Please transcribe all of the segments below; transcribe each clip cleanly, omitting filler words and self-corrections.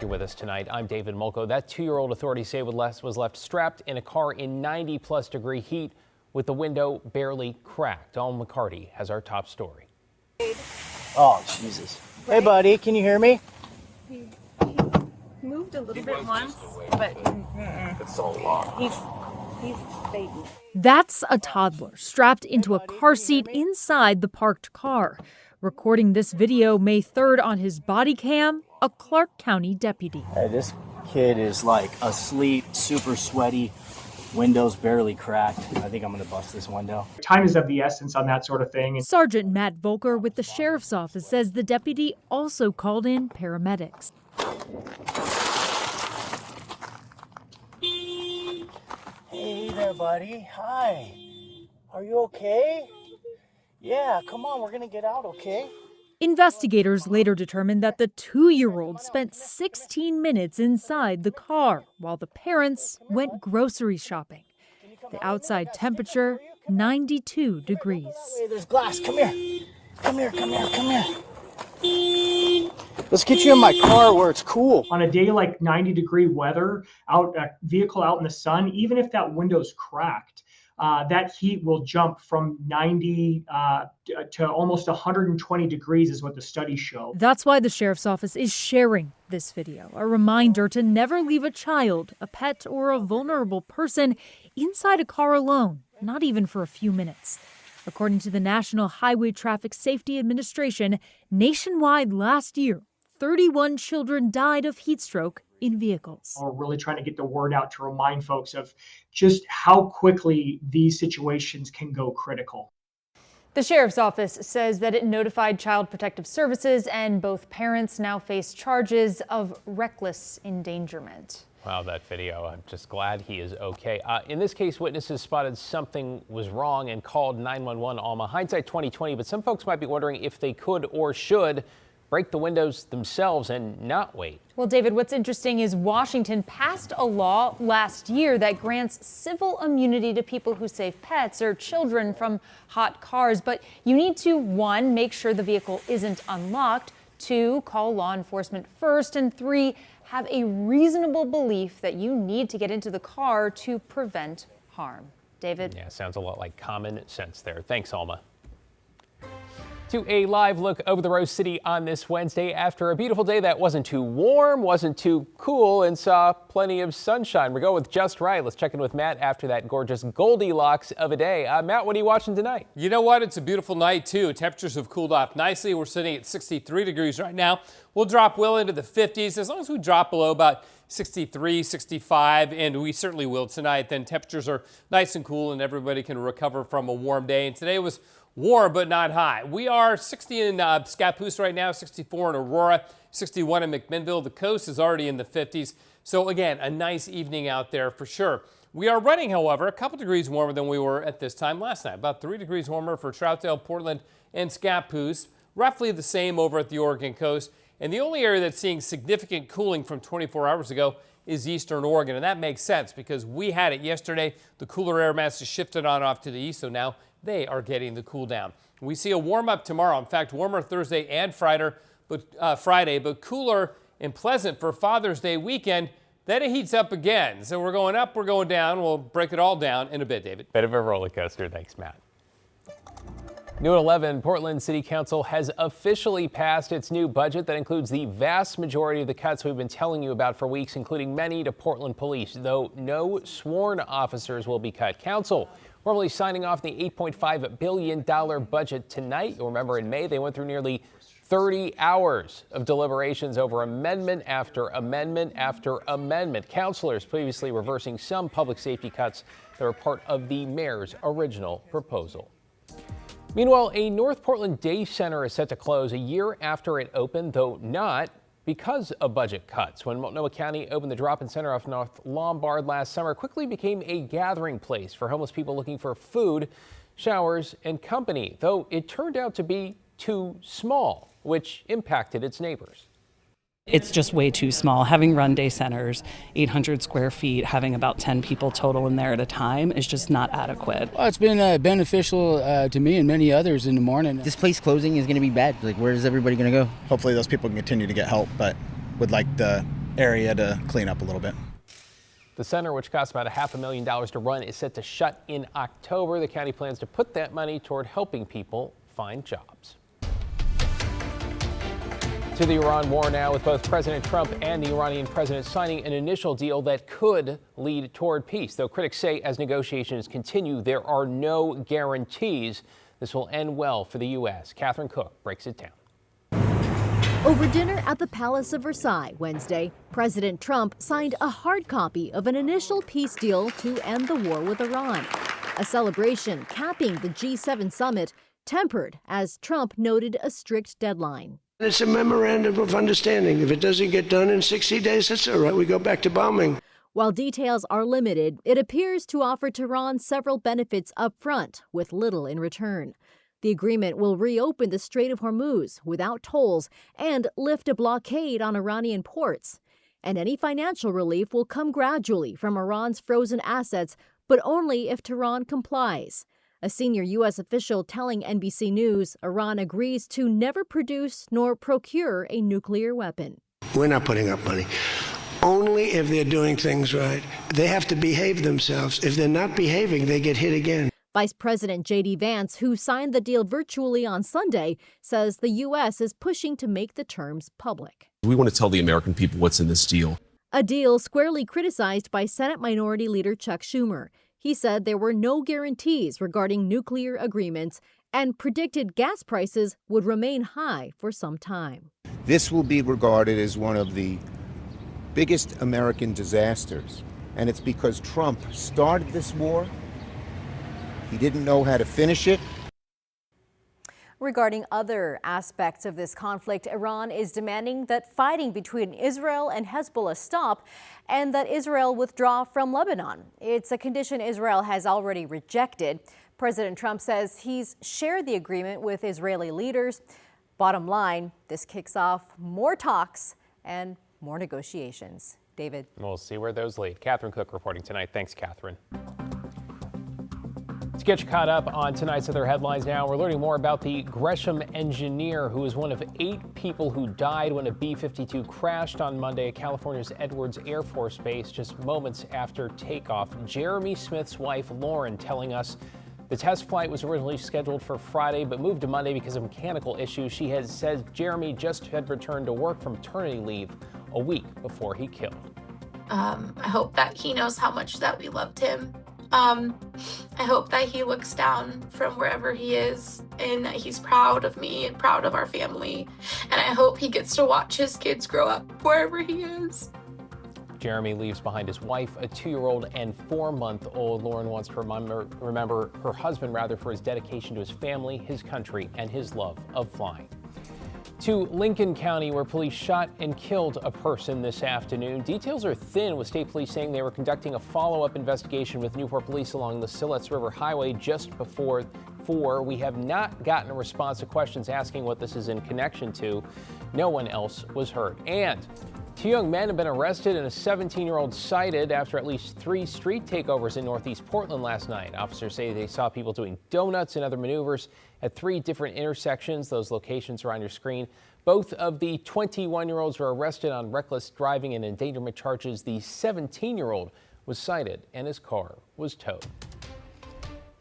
You're with us tonight. I'm David Mulco. That 2-year-old, authorities say was left strapped in a car in 90-plus degree heat with the window barely cracked. Alma McCarty has our top story. Oh, Jesus. Hey, buddy, can you hear me? He moved a little bit once, but It's so long. he's fading. That's a toddler strapped into a car seat inside the parked car. Recording this video May 3rd on his body cam, a Clark County deputy. Hey, this kid is like asleep, super sweaty, windows barely cracked. I think I'm gonna bust this window. Time is of the essence on that sort of thing. Sergeant Matt Volker with the sheriff's office says the deputy also called in paramedics. Hey there, buddy. Hi. Are you okay? Yeah, come on, we're gonna get out, okay? Investigators later determined that the 2-year-old spent 16 minutes inside the car while the parents went grocery shopping. The outside temperature, 92 degrees. Hey, there's glass. Come here. Come here, come here, come here. Let's get you in my car where it's cool. On a day like 90-degree weather, a vehicle out in the sun, even if that window's cracked, that heat will jump from 90 to almost 120 degrees is what the studies show. That's why the sheriff's office is sharing this video, a reminder to never leave a child, a pet, or a vulnerable person inside a car alone, not even for a few minutes. According to the National Highway Traffic Safety Administration, nationwide last year, 31 children died of heat stroke in vehicles. We're really trying to get the word out to remind folks of just how quickly these situations can go critical. The sheriff's office says that it notified Child Protective Services, and both parents now face charges of reckless endangerment. Wow, that video. I'm just glad he is okay. In this case, witnesses spotted something was wrong and called 911. Alma, hindsight 2020, but some folks might be wondering if they could or should break the windows themselves and not wait. Well, David, what's interesting is Washington passed a law last year that grants civil immunity to people who save pets or children from hot cars. But you need to, 1, make sure the vehicle isn't unlocked, 2, call law enforcement first, and 3, have a reasonable belief that you need to get into the car to prevent harm. David? Yeah, sounds a lot like common sense there. Thanks, Alma. To a live look over the Rose City on this Wednesday after a beautiful day that wasn't too warm, wasn't too cool, and saw plenty of sunshine. We go with just right. Let's check in with Matt after that gorgeous Goldilocks of a day. Matt, what are you watching tonight? You know what? It's a beautiful night, too. Temperatures have cooled off nicely. We're sitting at 63 degrees right now. We'll drop well into the 50s. As long as we drop below about 63, 65, and we certainly will tonight, then temperatures are nice and cool and everybody can recover from a warm day. And today was warm but not high. We are 60 in Scappoose right now, 64 in Aurora, 61 in McMinnville. The coast is already in the 50s. So again, a nice evening out there for sure. We are running, however, a couple degrees warmer than we were at this time last night. About 3 degrees warmer for Troutdale, Portland, and Scappoose. Roughly the same over at the Oregon coast. And the only area that's seeing significant cooling from 24 hours ago is eastern Oregon. And that makes sense because we had it yesterday. The cooler air mass has shifted on off to the east, so now they are getting the cool down. We see a warm up tomorrow. In fact, warmer Thursday and Friday, but cooler and pleasant for Father's Day weekend. Then it heats up again. So we're going up, we're going down. We'll break it all down in a bit, David. Bit of a roller coaster. Thanks, Matt. New at 11, Portland City Council has officially passed its new budget that includes the vast majority of the cuts we've been telling you about for weeks, including many to Portland police, though no sworn officers will be cut. Council formally signing off the $8.5 billion budget tonight. You'll remember in May, they went through nearly 30 hours of deliberations over amendment after amendment after amendment. Councilors previously reversing some public safety cuts that were part of the mayor's original proposal. Meanwhile, a North Portland day center is set to close a year after it opened, though not because of budget cuts. When Multnomah County opened the drop-in center off North Lombard last summer, it quickly became a gathering place for homeless people looking for food, showers, and company, though it turned out to be too small, which impacted its neighbors. It's just way too small. Having run day centers, 800 square feet, having about 10 people total in there at a time is just not adequate. Well, it's been beneficial to me and many others in the morning. This place closing is going to be bad. Like, where is everybody going to go? Hopefully those people can continue to get help, but would like the area to clean up a little bit. The center, which costs about $500,000 to run, is set to shut in October. The county plans to put that money toward helping people find jobs. To the Iran war now, with both President Trump and the Iranian president signing an initial deal that could lead toward peace. Though critics say as negotiations continue, there are no guarantees this will end well for the U.S. Catherine Cook breaks it down. Over dinner at the Palace of Versailles Wednesday, President Trump signed a hard copy of an initial peace deal to end the war with Iran. A celebration capping the G7 summit, tempered as Trump noted a strict deadline. It's a memorandum of understanding. If it doesn't get done in 60 days, that's all right. We go back to bombing. While details are limited, it appears to offer Tehran several benefits up front, with little in return. The agreement will reopen the Strait of Hormuz without tolls and lift a blockade on Iranian ports. And any financial relief will come gradually from Iran's frozen assets, but only if Tehran complies. A senior U.S. official telling NBC News Iran agrees to never produce nor procure a nuclear weapon. We're not putting up money. Only if they're doing things right. They have to behave themselves. If they're not behaving, they get hit again. Vice President J.D. Vance, who signed the deal virtually on Sunday, says the U.S. is pushing to make the terms public. We want to tell the American people what's in this deal. A deal squarely criticized by Senate Minority Leader Chuck Schumer. He said there were no guarantees regarding nuclear agreements and predicted gas prices would remain high for some time. This will be regarded as one of the biggest American disasters, and it's because Trump started this war. He didn't know how to finish it. Regarding other aspects of this conflict, Iran is demanding that fighting between Israel and Hezbollah stop and that Israel withdraw from Lebanon. It's a condition Israel has already rejected. President Trump says he's shared the agreement with Israeli leaders. Bottom line, this kicks off more talks and more negotiations. David. We'll see where those lead. Catherine Cook reporting tonight. Thanks, Catherine. To get you caught up on tonight's other headlines now, we're learning more about the Gresham engineer who was one of 8 people who died when a B-52 crashed on Monday at California's Edwards Air Force Base just moments after takeoff. Jeremy Smith's wife, Lauren, telling us the test flight was originally scheduled for Friday but moved to Monday because of mechanical issues. She has said Jeremy just had returned to work from maternity leave a week before he killed. I hope that he knows how much that we loved him. I hope that he looks down from wherever he is and that he's proud of me and proud of our family. And I hope he gets to watch his kids grow up wherever he is. Jeremy leaves behind his wife, a 2-year-old and 4-month-old. Lauren wants to remember her husband for his dedication to his family, his country, and his love of flying. To Lincoln County, where police shot and killed a person this afternoon. Details are thin, with state police saying they were conducting a follow-up investigation with Newport police along the Siletz River Highway just before 4. We have not gotten a response to questions asking what this is in connection to. No one else was hurt. And 2 young men have been arrested and a 17-year-old cited after at least 3 street takeovers in Northeast Portland last night. Officers say they saw people doing donuts and other maneuvers at 3 different intersections. Those locations are on your screen. Both of the 21-year-olds were arrested on reckless driving and endangerment charges. The 17-year-old was cited and his car was towed.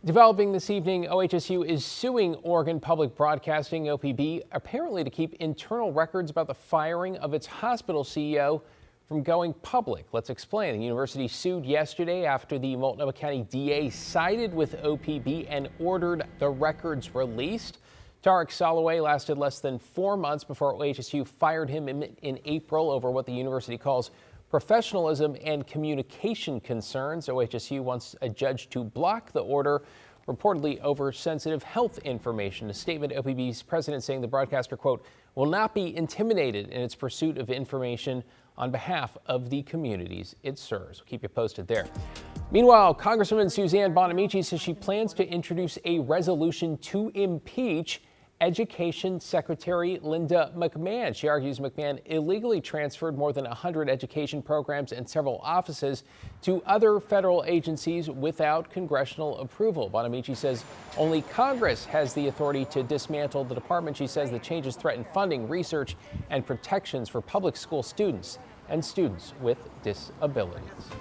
Developing this evening, OHSU is suing Oregon Public Broadcasting, OPB, apparently to keep internal records about the firing of its hospital CEO from going public. Let's explain. The university sued yesterday after the Multnomah County DA sided with OPB and ordered the records released. Tarek Soloway lasted less than 4 months before OHSU fired him in April over what the university calls professionalism and communication concerns. OHSU wants a judge to block the order, reportedly over sensitive health information. A statement, OPB's president saying the broadcaster, quote, will not be intimidated in its pursuit of information on behalf of the communities it serves. We'll keep you posted there. Meanwhile, Congresswoman Suzanne Bonamici says she plans to introduce a resolution to impeach Education Secretary Linda McMahon. She argues McMahon illegally transferred more than 100 education programs and several offices to other federal agencies without congressional approval. Bonamici says only Congress has the authority to dismantle the department. She says the changes threaten funding, research, and protections for public school students and students with disabilities.